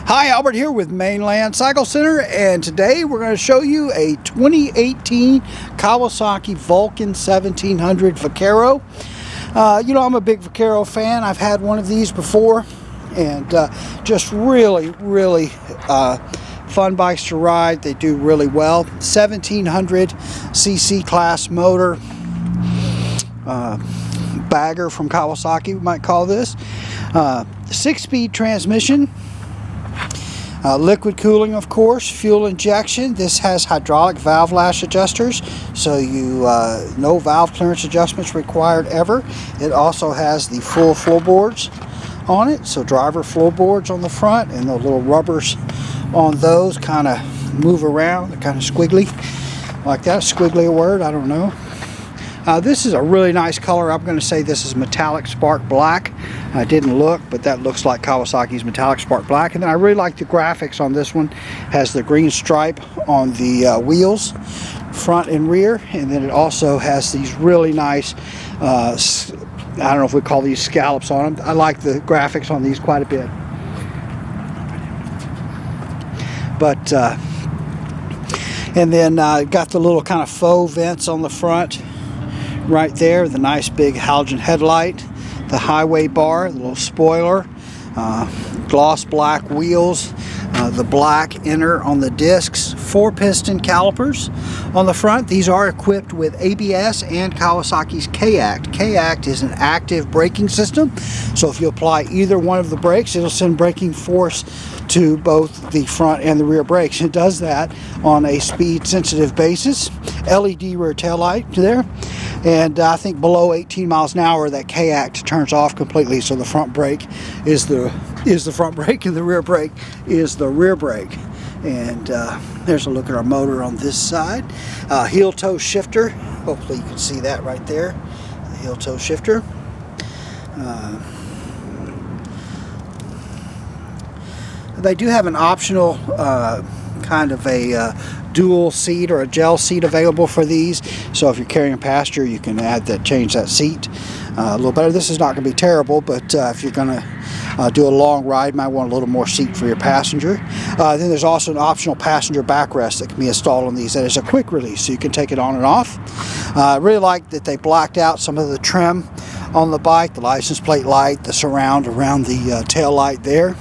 Hi, Albert here with Mainland Cycle Center, and today we're going to show you a 2018 Kawasaki Vulcan 1700 Vaquero. I'm a big Vaquero fan. I've had one of these before, and just really fun bikes to ride. They do really well. 1700 cc class motor, bagger from Kawasaki, we might call this. 6-speed transmission. Liquid cooling, of course, fuel injection. This has hydraulic valve lash adjusters, so no valve clearance adjustments required ever. It also has the full floorboards on it, so driver floorboards on the front, and the little rubbers on those kind of move around. They're kind of squiggly, like that. Squiggly a word? I don't know. This is a really nice color. I'm going to say this is metallic spark black. I didn't look, but that looks like Kawasaki's metallic spark black. And then I really like the graphics on this one. Has the green stripe on the wheels, front and rear, and then it also has these really nice, I don't know if we call these scallops on them. I like the graphics on these quite a bit. But and then got the little kind of faux vents on the front. Right there, the nice big halogen headlight, the highway bar, the little spoiler, gloss black wheels, the black inner on the discs, 4-piston calipers on the front. These are equipped with ABS and Kawasaki's K-Act. K-Act is an active braking system, so if you apply either one of the brakes, it'll send braking force to both the front and the rear brakes. It does that on a speed sensitive basis. LED rear tail light there. And I think below 18 miles an hour, that K-Act turns off completely. So the front brake is the front brake, and the rear brake is the rear brake. And there's a look at our motor on this side. Heel toe shifter. Hopefully you can see that right there. The heel toe shifter. They do have an optional kind of a dual seat or a gel seat available for these, so if you're carrying a passenger, you can change that seat a little better. This is not going to be terrible, but if you're going to do a long ride, you might want a little more seat for your passenger. Then there's also an optional passenger backrest that can be installed on these. That is a quick release, so you can take it on and off. I really like that they blacked out some of the trim on the bike, the license plate light, the surround around the tail light there.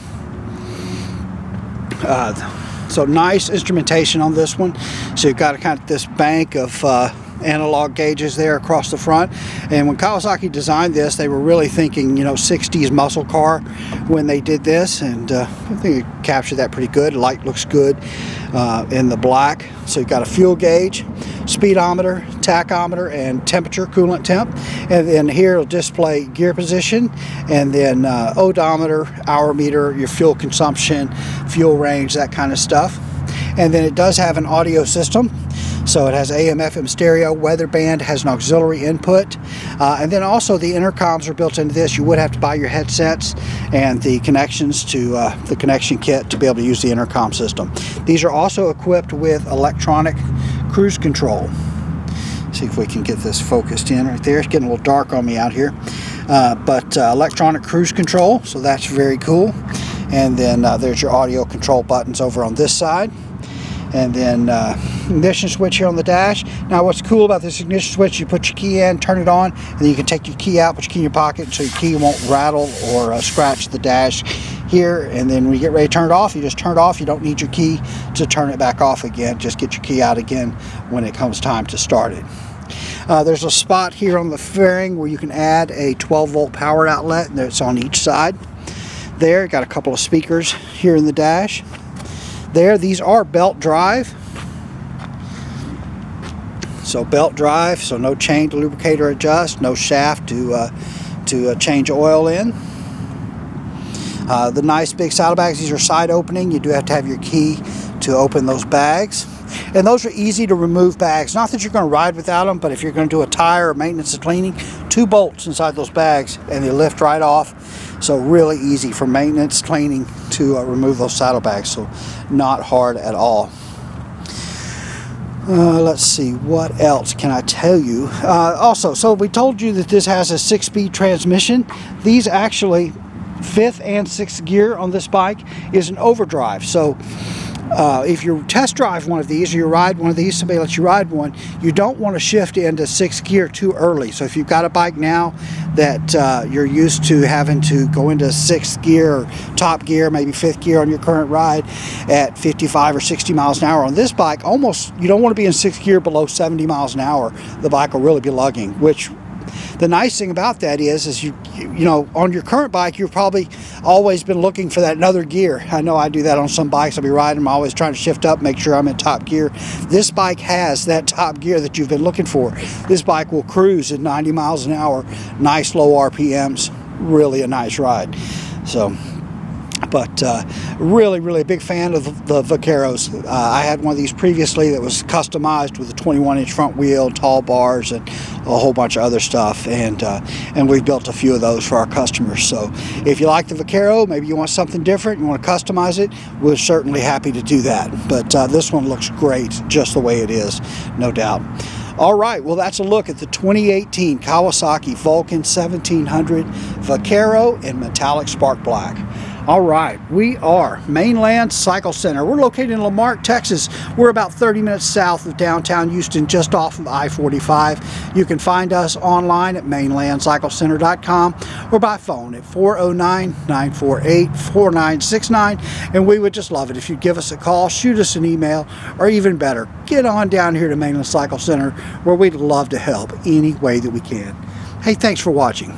So nice instrumentation on this one. So you've got kind of this bank of analog gauges there across the front. And when Kawasaki designed this, they were really thinking, 60s muscle car when they did this. And I think it captured that pretty good. The light looks good in the black. So you've got a fuel gauge, speedometer, tachometer, and temperature, coolant temp. And then here it'll display gear position, and then odometer, hour meter, your fuel consumption, fuel range, that kind of stuff. And then it does have an audio system. So it has AM, FM stereo, weather band, has an auxiliary input. And then also the intercoms are built into this. You would have to buy your headsets and the connections to the connection kit to be able to use the intercom system. These are also equipped with electronic cruise control. See if we can get this focused in right there. It's getting a little dark on me out here. But electronic cruise control, so that's very cool. And then there's your audio control buttons over on this side. And then ignition switch here on the dash. Now what's cool about this ignition switch, you put your key in, turn it on, and then you can take your key out, put your key in your pocket so your key won't rattle or scratch the dash here. And then when you get ready to turn it off, you just turn it off. You don't need your key to turn it back off again. Just get your key out again when it comes time to start it. There's a spot here on the fairing where you can add a 12-volt power outlet, and it's on each side. There, got a couple of speakers here in the dash. There, these are belt drive. So belt drive, so no chain to lubricate or adjust, no shaft to change oil in. The nice big saddlebags, these are side opening. You do have to have your key to open those bags. And those are easy to remove bags. Not that you're going to ride without them, but if you're going to do a tire or maintenance and cleaning, 2 bolts inside those bags and they lift right off. So really easy for maintenance, cleaning to remove those saddlebags. So not hard at all. Let's see, what else can I tell you? Also, so we told you that this has a 6-speed transmission. These actually fifth and sixth gear on this bike is an overdrive. So if you test drive one of these, or you ride one of these, somebody lets you ride one, you don't want to shift into sixth gear too early. So if you've got a bike now that you're used to having to go into sixth gear or top gear, maybe fifth gear on your current ride at 55 or 60 miles an hour, on this bike, almost you don't want to be in sixth gear below 70 miles an hour. The bike will really be lugging, which the nice thing about that is you know, on your current bike, you've probably always been looking for that another gear. I know I do that on some bikes. I'll be riding, I'm always trying to shift up, make sure I'm in top gear. This bike has that top gear that you've been looking for. This bike will cruise at 90 miles an hour, nice low RPMs, really a nice ride. So, but really a big fan of the Vaqueros. I had one of these previously that was customized with a 21-inch front wheel, tall bars, and a whole bunch of other stuff, and we've built a few of those for our customers. So if you like the Vaquero, maybe you want something different, you want to customize it, we're certainly happy to do that. But this one looks great just the way it is, no doubt. All right, well, that's a look at the 2018 Kawasaki Vulcan 1700 Vaquero in metallic spark black. All right, we are Mainland Cycle Center. We're located in Marque, Texas. We're about 30 minutes south of downtown Houston, just off of I-45. You can find us online at mainlandcyclecenter.com or by phone at 409-948-4969. And we would just love it if you'd give us a call, shoot us an email, or even better, get on down here to Mainland Cycle Center, where we'd love to help any way that we can. Hey, thanks for watching.